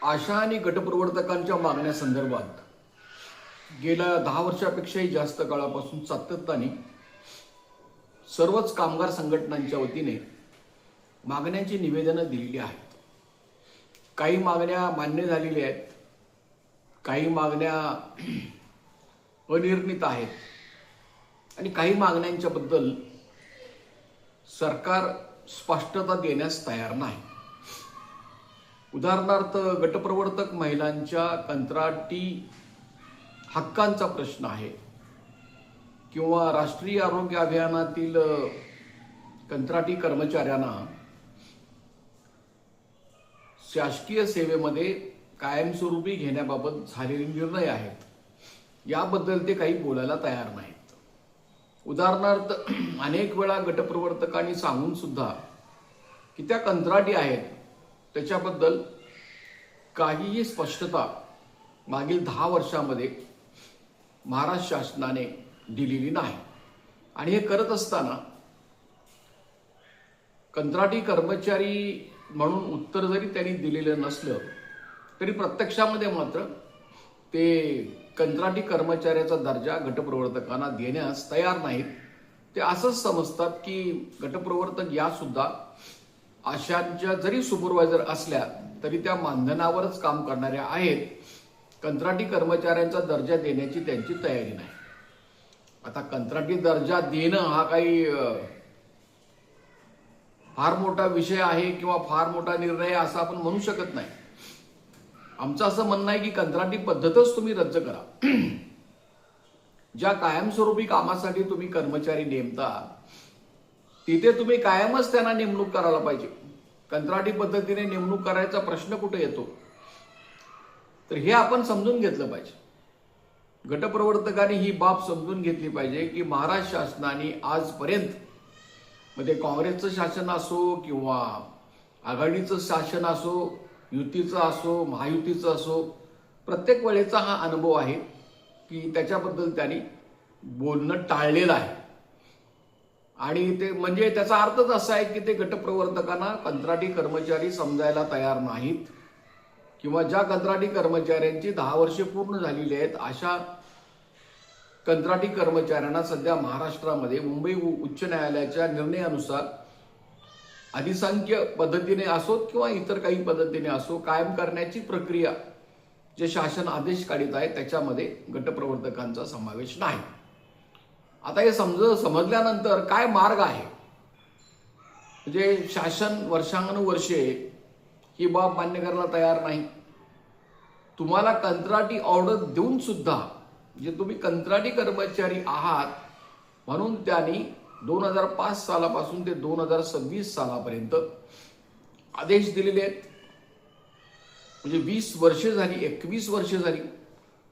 आशा आणि गटप्रवर्तकांच्या मागण्यासंदर्भात गेल्या 10 वर्षापेक्षाही जास्त काळापासून सातत्याने सर्वच कामगार संघटनांच्या वतीने मागण्यांची निवेदनं दिलेली आहेत. काही मागण्या मान्य झालेल्या आहेत, काही मागण्या अनिर्णित आहेत आणि काही मागण्यांच्या बद्दल सरकार स्पष्टता देण्यास तयार नाही. उदाहरणार्थ गटप्रवर्तक महिलांच्या कंत्राटी हक्कांचा प्रश्न आहे किंवा राष्ट्रीय आरोग्य अभियानातील कंत्राटी कर्मचाऱ्यांना शासकीय सेवेमध्ये कायमस्वरूपी घेण्याबाबत झालेले निर्णय आहेत, याबद्दल ते काही बोलायला तयार नाहीत. उदाहरणार्थ अनेक वेळा गटप्रवर्तकांनी सांगून सुद्धा की त्या कंत्राटी आहेत त्याच्याबद्दल काहीही स्पष्टता मागील 10 वर्षामध्ये महाराष्ट्र शासनाने दिलेली नाही. आणि हे करत असताना कंत्राटी कर्मचारी म्हणून उत्तर जरी त्यांनी दिलेलं नसलं तरी प्रत्यक्षामध्ये मात्र ते कंत्राटी कर्मचाऱ्याचा दर्जा गटप्रवर्तकांना देण्यास तयार नाहीत. ते असंच समजतात की गटप्रवर्तक या सुद्धा आशांच्या जरी सुपरवायझर असल्या तरी त्या मानधनावरच काम करणाऱ्या आहेत. कंत्राटी कर्मचाऱ्यांचा दर्जा देण्याची त्यांची तयारी नाही. आता कंत्राटी दर्जा देणं हा काही फार मोठा विषय आहे किंवा फार मोठा निर्णय आहे असं आपण म्हणू शकत नाही. आमचं असं म्हणणं आहे की कंत्राटी पद्धतच तुम्ही रद्द करा. ज्या कायमस्वरूपी कामासाठी तुम्ही कर्मचारी नेमता तिथे तुम्ही कायमच त्यांना नेमणूक करायला पाहिजे. कंत्राटी पद्धतीने नेमणूक करायचा प्रश्न कुठे येतो? तर हे आपण समजून घेतलं पाहिजे. गटप्रवर्तकांनी ही बाब समजून घेतली पाहिजे की महाराष्ट्र शासनाने आजपर्यंत मध्ये काँग्रेसचं शासन असो किंवा आघाडीचं शासन असो, युतीचं असो, महायुतीचं असो, प्रत्येक वेळेचा हा अनुभव आहे की त्याच्याबद्दल त्यांनी बोलणं टाळलेलं आहे. आणि ते म्हणजे त्याचा अर्थच असा आहे की ते गटप्रवर्तकांना कंत्राटी कर्मचारी समजायला तयार नाहीत किंवा ज्या कंत्राटी कर्मचाऱ्यांची 10 वर्षे पूर्ण झालेली आहेत अशा कंत्राटी कर्मचाऱ्यांना सध्या महाराष्ट्रामध्ये मुंबई उच्च न्यायालयाच्या निर्णयानुसार अधिसंख्य पद्धतीने असो किंवा इतर काही पद्धतीने असो कायम करण्याची प्रक्रिया जे शासन आदेश काढीत आहे त्याच्यामध्ये गटप्रवर्तकांचा समावेश नाही. आता हे समजल्यानंतर काय मार्ग आहे? म्हणजे शासन वर्षानुवर्षे ही बाब मान्य करायला तयार नाही. तुम्हाला कंत्राटी ऑर्डर देऊन सुद्धा जे तुम्ही कंत्राटी कर्मचारी आहात म्हणून त्यांनी 2005 सालापासून ते 2026 सालापर्यंत आदेश दिलेले आहेत. म्हणजे 20 वर्षे झाली, 21 वर्षे झाली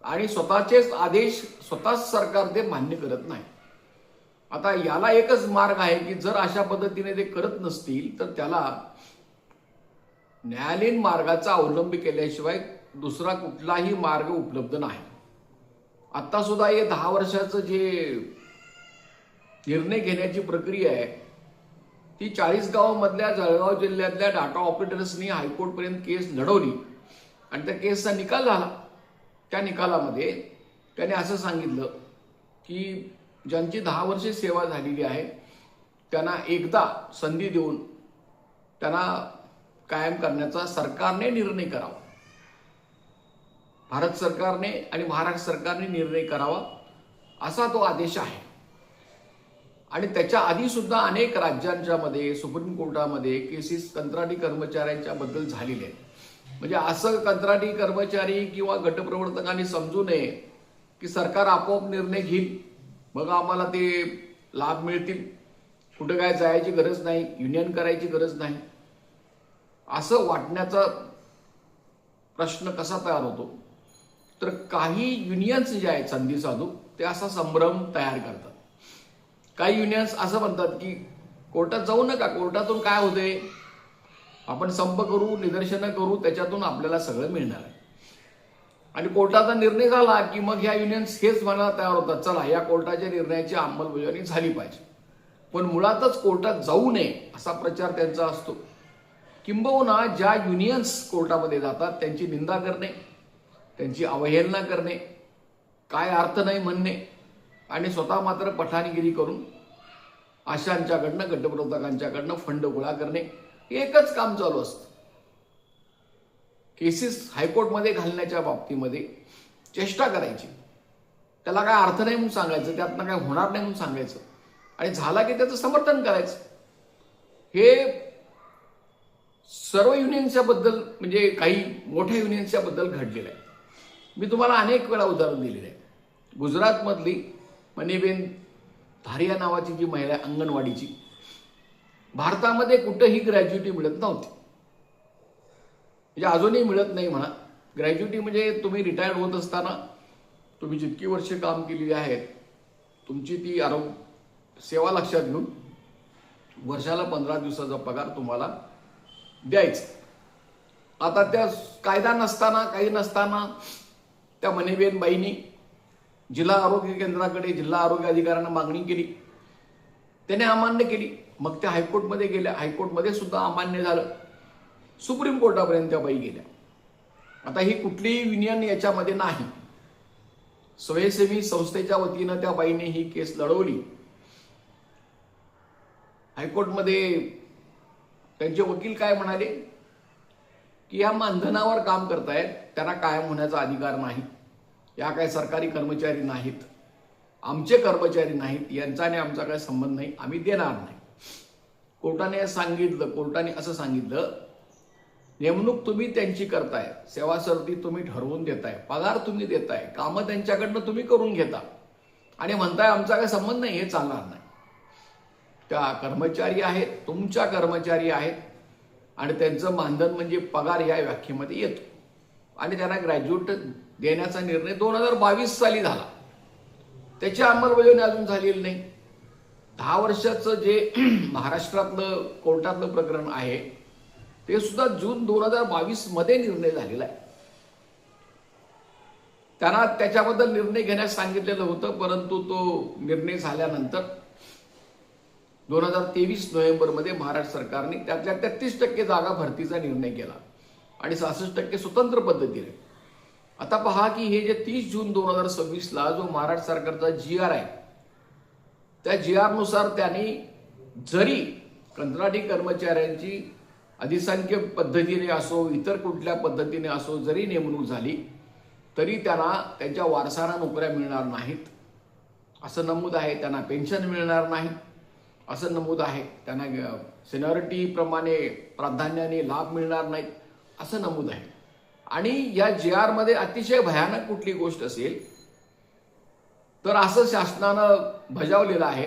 आणि स्वतःचेच आदेश स्वतःच सरकार ते मान्य करत नाही. आता याला एकच मार्ग आहे की जर अशा पद्धतीने ते करत नसतील तर त्याला न्यायालयीन मार्गाचा अवलंब केल्याशिवाय दुसरा कुठलाही मार्ग उपलब्ध नाही. आता सुद्धा हे 10 वर्षाचं जे निर्णय घेण्याची प्रक्रिया आहे ती 40 मधल्या जळगाव जिल्ह्यातल्या डाटा ऑपरेटर्सनी हायकोर्टपर्यंत केस लढवली आणि त्या केसचा निकाल झाला. त्या निकालामध्ये त्याने असं सांगितलं की ज्यांची 10 वर्षे सेवा झालेली आहे त्यांना एकदा संधी देऊन त्यांना कायम करण्याचा सरकारने निर्णय करावा. भारत सरकारने आणि महाराष्ट्र सरकारने निर्णय करावा असा तो आदेश आहे. आणि त्याच्या आधी सुद्धा अनेक राज्यांच्या मध्ये सुप्रीम कोर्टामध्ये केसेस कंत्राटी कर्मचाऱ्यांच्या बद्दल झालेले आहेत. म्हणजे असं कंत्राटी कर्मचारी किंवा गटप्रवर्तकांनी समजू नये की सरकार आपोआप निर्णय घेईल मग आम्हाला ते लाभ मिळतील, कुठे काय जायची गरज नाही, युनियन करायची गरज नाही, असं वाटण्याचा प्रश्न कसा तयार होतो? तर काही युनियन्स जे आहेत संधी साधू ते असा संभ्रम तयार करतात. काही युनियन्स असं म्हणतात की कोर्टात जाऊ नका, कोर्टातून काय होते, आपण संप करू, निदर्शनं करू, त्याच्यातून आपल्याला सगळं मिळणार आहे. आणि कोर्टाचा निर्णय झाला की मग ह्या युनियन्स हेच म्हणायला तयार होतात चला या कोर्टाच्या निर्णयाची अंमलबजावणी झाली पाहिजे. पण मुळातच कोर्टात जाऊ नये असा प्रचार त्यांचा असतो. किंबहुना ज्या युनियन्स कोर्टामध्ये जातात त्यांची निंदा करणे, त्यांची अवहेलना करणे, काय अर्थ नाही म्हणणे आणि स्वतः मात्र पठाणगिरी करून आशांच्याकडनं, गटविरोधकांच्याकडनं फंड गोळा करणे, हे एकच काम चालू असतं. केसेस हायकोर्टमध्ये घालण्याच्या बाबतीमध्ये चेष्टा करायची, त्याला काय अर्थ नाही म्हणून सांगायचं, त्यातनं काय होणार नाही म्हणून सांगायचं आणि झाला की त्याचं समर्थन करायचं. हे सर्व युनियन्सच्या बद्दल, म्हणजे काही मोठ्या युनियन्सच्या बद्दल घडलेलं आहे. मी तुम्हाला अनेक वेळा उदाहरण दिलेलं आहे. गुजरातमधली मनीबेन धारिया नावाची जी महिला आहे अंगणवाडीची, भारतामध्ये कुठंही ग्रॅज्युटी मिळत नव्हती, म्हणजे अजूनही मिळत नाही म्हणा. ग्रॅज्युटी म्हणजे तुम्ही रिटायर्ड होत असताना तुम्ही जितकी वर्षे काम केलेली आहेत तुमची ती आरोग्य सेवा लक्षात घेऊन वर्षाला 15 दिवसाचा पगार तुम्हाला द्यायचा. आता त्या कायदा नसताना, काही नसताना त्या मनीबेन बाईंनी जिल्हा आरोग्य केंद्राकडे, जिल्हा आरोग्य अधिकाऱ्यांना मागणी केली, त्याने अमान्य केली. मग त्या हायकोर्टमध्ये गेल्या, हायकोर्टमध्ये सुद्धा अमान्य झालं, सुप्रीम कोर्टापर्यंत त्या बाई गेल्या. आता ही कुठलीही युनियन याच्यामध्ये नाही, स्वयंसेवी संस्थेच्या वतीनं त्या बाईने ही केस लढवली. हायकोर्टमध्ये त्यांचे वकील काय म्हणाले की या मानधनावर काम करतायत, त्यांना कायम होण्याचा अधिकार नाही, या काय सरकारी कर्मचारी नाहीत, आमचे कर्मचारी नाहीत, यांचा आणि आमचा काय संबंध नाही, आम्ही देणार नाही. कोर्टाने असं सांगितलं, नेमणूक तुम्ही त्यांची करताय, सेवा सरती तुम्ही ठरवून देताय, पगार तुम्ही देताय, कामं त्यांच्याकडनं तुम्ही करून घेता आणि म्हणताय आमचा काय संबंध नाही, हे चालणार नाही. त्या कर्मचारी आहेत, तुमच्या कर्मचारी आहेत आणि त्यांचं मानधन म्हणजे पगार या व्याख्येमध्ये येतो आणि त्यांना ग्रॅज्युएट देण्याचा निर्णय 2022 साली झाला. त्याची अंमलबजावणी अजून झालेली नाही. 10 वर्षाचं जे महाराष्ट्रातलं कोर्टातलं प्रकरण आहे ते सुद्धा जून 2022 मध्ये निर्णय झालेला आहे. त्यांना त्याच्याबद्दल निर्णय घेण्यास सांगितलेलं होतं, परंतु तो निर्णय झाल्यानंतर 2023 नोव्हेंबरमध्ये महाराष्ट्र सरकारने त्यातल्या 33% जागा भरतीचा निर्णय केला आणि 66% स्वतंत्र पद्धतीने. आता पहा की हे जे 30 जून 2026ला जो महाराष्ट्र सरकारचा GR आहे, त्या GR नुसार त्यांनी जरी कंत्राटी कर्मचाऱ्यांची अधिसंख्य पद्धतीने असो, इतर कुठल्या पद्धतीने असो जरी नेमणूक झाली तरी त्यांना त्यांच्या वारसांना नोकऱ्या मिळणार नाहीत असं नमूद आहे. त्यांना पेन्शन मिळणार नाही असं नमूद आहे. त्यांना सिनियरिटी प्रमाणे प्राधान्याने लाभ मिळणार नाहीत असं नमूद आहे. आणि या GR मध्ये अतिशय भयानक कुठली गोष्ट असेल तर असं शासनानं बजावलेलं आहे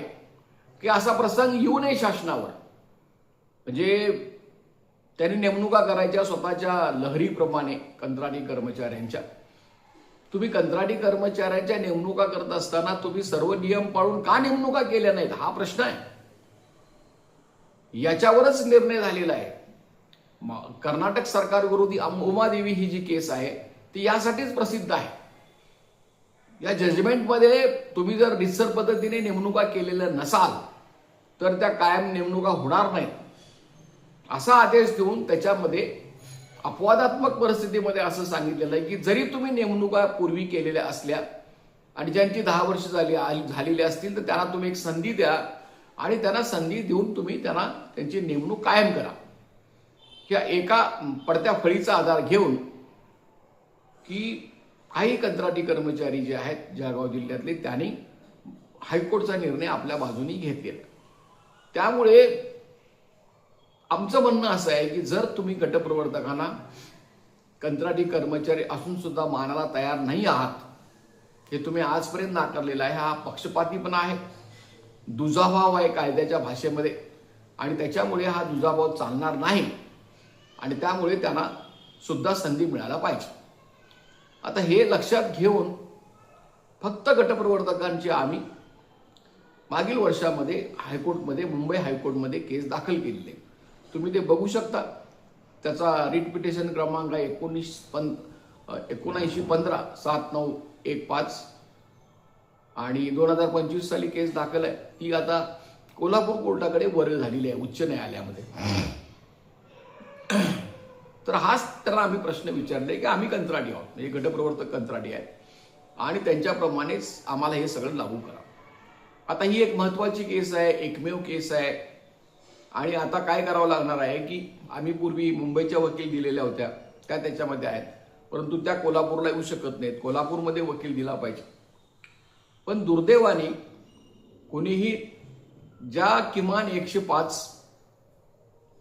की असा प्रसंग येऊ नये शासनावर. म्हणजे त्यांनी नेमणुका करायच्या स्वतःच्या लहरीप्रमाणे कंत्राटी कर्मचाऱ्यांच्या. तुम्ही कंत्राटी कर्मचाऱ्यांच्या नेमणुका करत असताना तुम्ही सर्व नियम पाळून का नेमणुका केल्या नाहीत हा प्रश्न आहे. याच्यावरच निर्णय झालेला आहे. कर्नाटक सरकार विरोधी उमादेवी ही जी केस आहे ती यासाठीच प्रसिद्ध आहे. या जजमेंटमध्ये तुम्ही जर रितसर पद्धतीने नेमणुका केलेल्या नसाल तर त्या कायम नेमणुका होणार नाहीत असा आदेश देऊन त्याच्यामध्ये अपवादात्मक परिस्थितीमध्ये असं सांगितलेलं आहे की जरी तुम्ही नेमणुका पूर्वी केलेल्या असल्या आणि ज्यांची 10 वर्ष झालेली असतील तर त्यांना तुम्ही एक संधी द्या आणि त्यांना संधी देऊन तुम्ही त्यांना त्यांची नेमणूक कायम करा. किंवा एका पडत्या फळीचा आधार घेऊन की काही कंत्राटी कर्मचारी जे आहेत जळगाव जिल्ह्यातले त्यांनी हायकोर्टचा निर्णय आपल्या बाजूने घेतलेला. त्यामुळे आमचं म्हणणं असं आहे की जर तुम्ही गटप्रवर्तकांना कंत्राटी कर्मचारी असून सुद्धा मानायला तयार नाही आहात, हे तुम्ही आजपर्यंत नाकारलेलं आहे, हा पक्षपातीपणा आहे, दुजाभाव आहे कायद्याच्या भाषेमध्ये आणि त्याच्यामुळे हा दुजाभाव चालणार नाही आणि त्यामुळे त्यांना सुद्धा संधी मिळायला पाहिजे. आता हे लक्षात घेऊन फक्त गटप्रवर्तकांची आम्ही मागील वर्षामध्ये हायकोर्टमध्ये, मुंबई हायकोर्टमध्ये केस दाखल केलेली आहे. तुम्ही ते बघू शकता. त्याचा रिट पिटिशन क्रमांक आहे 7915-7915 आणि 2025 साली केस दाखल आहे. ती आता कोल्हापूर कोर्टाकडे वर्ग झालेली आहे उच्च न्यायालयामध्ये. तर हाच त्यांना आम्ही प्रश्न विचारले की आम्ही कंत्राटी आहोत, म्हणजे गटप्रवर्तक कंत्राटी आहेत आणि त्यांच्याप्रमाणेच आम्हाला हे सगळं लागू करा. आता ही एक महत्वाची केस आहे, एकमेव केस आहे. आणि आता काय करावं लागणार आहे की आम्ही पूर्वी मुंबईच्या वकील दिलेल्या होत्या, त्या त्याच्यामध्ये आहेत, परंतु त्या कोल्हापूरला येऊ शकत नाहीत. कोल्हापूरमध्ये वकील दिला पाहिजे. पण दुर्दैवाने कोणीही ज्या किमान 105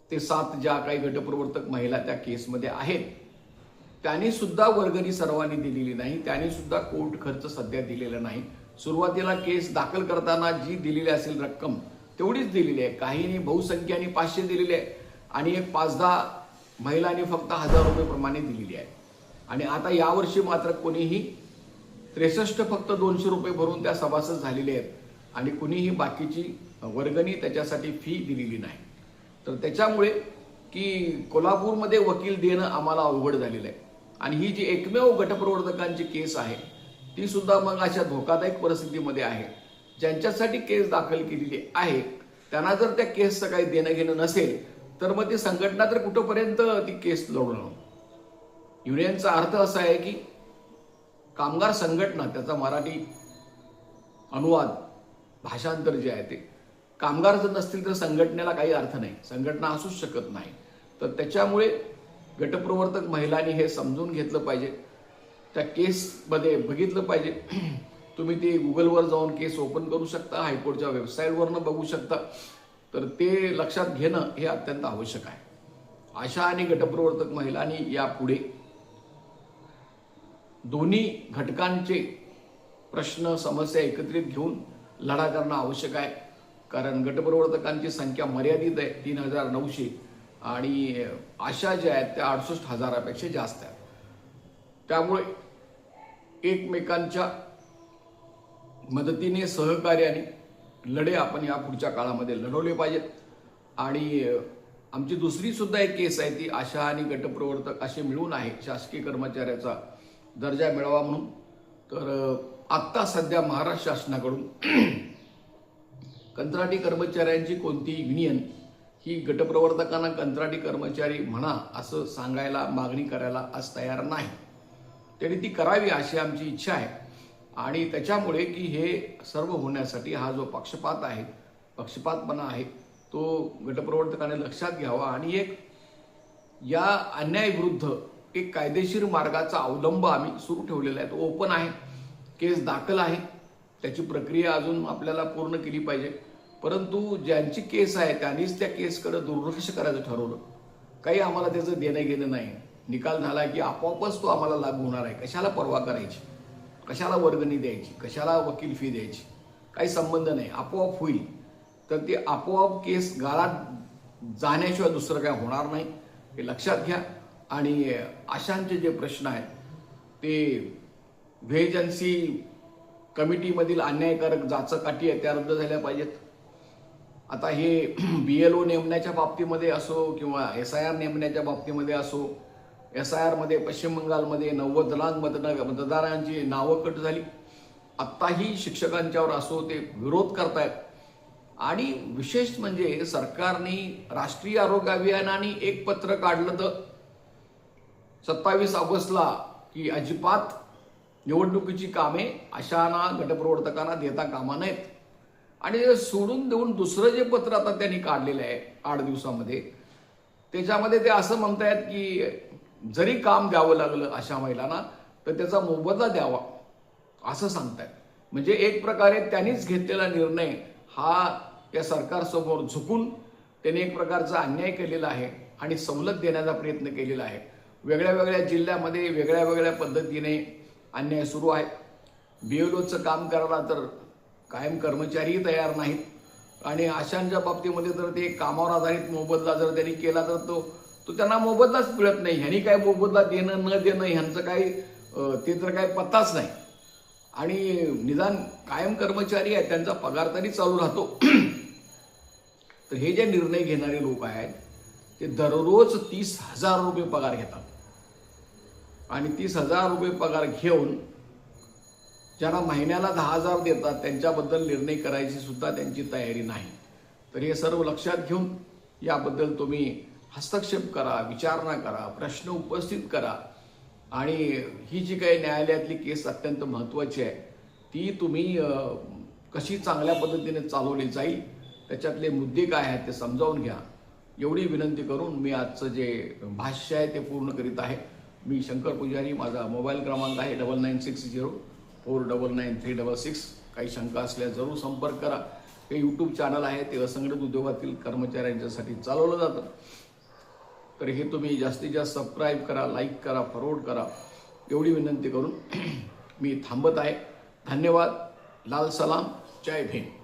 ते 7 ज्या काही गटप्रवर्तक महिला त्या केसमध्ये आहेत, त्यांनी सुद्धा वर्गणी सर्वांनी दिलेली नाही. त्यांनी सुद्धा कोर्ट खर्च सध्या दिलेला नाही. सुरुवातीला केस दाखल करताना जी दिलेली असेल रक्कम तेवढीच दिलेली आहे. काहींनी बहुसंख्याने 500 दिलेले आहे आणि एक 5-10 महिलांनी फक्त 1000 रुपये प्रमाणे दिलेली आहे. आणि आता यावर्षी मात्र कोणीही 63 फक्त 200 रुपये भरून त्या सभासद झालेले आहेत आणि कुणीही बाकीची वर्गणी त्याच्यासाठी फी दिलेली नाही. तर त्याच्यामुळे की कोल्हापूरमध्ये वकील देणं आम्हाला अवघड झालेलं आहे. आणि ही जी एकमेव गटप्रवर्तकांची केस आहे ती सुद्धा मग अशा धोकादायक परिस्थितीमध्ये आहे. ज्यांच्यासाठी केस दाखल केलेली आहे त्यांना जर त्या केसचं काही देणं घेणं नसेल तर मग ती संघटना तर कुठंपर्यंत ती केस लढवणार. युनियनचा अर्थ असा आहे की कामगार संघटना, त्याचा मराठी अनुवाद भाषांतर जे आहे ते, कामगार जर नसतील तर संघटनेला काही अर्थ नाही, संघटना असूच शकत नाही. तर त्याच्यामुळे गटप्रवर्तक महिलांनी हे समजून घेतलं पाहिजे, त्या केसमध्ये बघितलं पाहिजे. तुम्ही ते गुगलवर जाऊन केस ओपन करू शकता, हायकोर्टच्या वेबसाईटवरनं बघू शकता. तर ते लक्षात घेणं हे अत्यंत आवश्यक आहे. आशा आणि गटप्रवर्तक महिलांनी यापुढे दोन्ही घटकांचे प्रश्न समस्या एकत्रित घेऊन लढा करणं आवश्यक आहे. कारण गटप्रवर्तकांची संख्या मर्यादित आहे 3900 आणि आशा ज्या आहेत त्या 68,000पेक्षा जास्त आहेत. त्यामुळे एकमेकांच्या मदतीने सहकार्याने लढे आपण या पुढच्या काळामध्ये लढवले पाहिजेत. आणि आमची दुसरी सुद्धा एक केस आहे, ती आशा आणि गटप्रवर्तक असे मिळून आहे शासकीय कर्मचाऱ्याचा दर्जा मिळावा म्हणून. तर आत्ता सध्या महाराष्ट्र शासनाकडून कंत्राटी कर्मचाऱ्यांची कोणती युनियन ही गटप्रवर्तकांना कंत्राटी कर्मचारी म्हणा असं सांगायला, मागणी करायला आज तयार नाही. त्यांनी ती करावी अशी आमची इच्छा आहे. आणि त्याच्यामुळे की हे सर्व होण्यासाठी हा जो पक्षपात आहे, पक्षपातपणा आहे, तो गटप्रवर्तकाने लक्षात घ्यावा आणि एक या अन्यायाविरुद्ध एक कायदेशीर मार्गाचा अवलंब आम्ही सुरू ठेवलेला आहे. तो ओपन आहे, केस दाखल आहे, त्याची प्रक्रिया अजून आपल्याला पूर्ण केली पाहिजे. परंतु ज्यांची केस आहे त्यांनीच त्या केसकडे दुर्लक्ष करायचं ठरवलं. काही आम्हाला त्याचं देणं घेणं नाही. निकाल झाला की आपोआपच तो आम्हाला लागू होणार आहे. कशाला परवा करायची, कशाला वर्गणी द्यायची, कशाला वकील फी द्यायची, काही संबंध नाही, आपोआप होईल. तर ते आपोआप केस गाळात जाण्याशिवाय दुसरं काय होणार नाही, हे लक्षात घ्या. आणि आशांचे जे प्रश्न आहेत ते व्हेजन्सी कमिटीमधील अन्यायकारक जाचकाठी आहे त्या रद्द झाल्या पाहिजेत. आता हे BLO नेमण्याच्या बाबतीमध्ये असो किंवा SIR नेमण्याच्या बाबतीमध्ये असो, SIR मध्ये पश्चिम बंगालमध्ये 90 लाख मतदारांची नावं कट झाली. आत्ताही शिक्षकांच्यावर असो ते विरोध करतायत. आणि विशेष म्हणजे सरकारने राष्ट्रीय आरोग्य अभियानाने एक पत्र काढलं तर 27 ऑगस्टला की अजिबात निवडणुकीची कामे आशांना गटप्रवर्तकांना देता कामा नयेत. आणि सोडून देऊन दुसरं जे पत्र आता त्यांनी काढलेलं आहे 8 दिवसामध्ये, त्याच्यामध्ये ते असं म्हणतायत की जरी काम द्यावं लागलं अशा महिलांना तर त्याचा मोबदला द्यावा असं सांगतायत. म्हणजे एक प्रकारे त्यांनीच घेतलेला निर्णय हा त्या सरकारसमोर झुकून त्यांनी एक प्रकारचा अन्याय केलेला आहे आणि सवलत देण्याचा प्रयत्न केलेला आहे. वेगळ्या वेगळ्या जिल्ह्यामध्ये वेगळ्या वेगळ्या पद्धतीने अन्याय सुरू आहे. BLOचं काम करायला तर कायम कर्मचारीही तयार नाहीत आणि आशांच्या बाबतीमध्ये तर ते कामावर आधारित मोबदला जर त्यांनी केला तर तो त्यांना मोबदलाच मिळत नाही. ह्यांनी काय मोबदला देणं न देणं ह्यांचं काही ते तर काही पत्ताच नाही. आणि निदान कायम कर्मचारी आहेत त्यांचा पगार तरी चालू राहतो. तर हे जे निर्णय घेणारे लोक आहेत ते दररोज 30,000 रुपये पगार घेतात आणि 30,000 रुपये पगार घेऊन ज्यांना महिन्याला 10,000 देतात त्यांच्याबद्दल निर्णय करायची सुद्धा त्यांची तयारी नाही. तर हे सर्व लक्षात घेऊन याबद्दल तुम्ही हस्तक्षेप करा, विचारणा करा, प्रश्न उपस्थित करा आणि ही जी काही न्यायालयातली केस अत्यंत महत्त्वाची आहे ती तुम्ही कशी चांगल्या पद्धतीने चालवली जाईल त्याच्यातले मुद्दे काय आहेत ते समजावून घ्या एवढी विनंती करून मी आजचं जे भाष्य आहे ते पूर्ण करीत आहे. मी शंकर पुजारी. माझा मोबाईल क्रमांक आहे 9960499366. काही शंका असल्यास जरूर संपर्क करा. हे यूट्यूब चॅनल आहे ते असंघटित उद्योगातील कर्मचाऱ्यांच्यासाठी चालवलं जातं. तर हे तुम्ही जास्तीत जास्त सबस्क्राईब करा, लाईक करा, फॉरवर्ड करा एवढी विनंती करून मी थांबत आहे. धन्यवाद. लाल सलाम. जय भीम.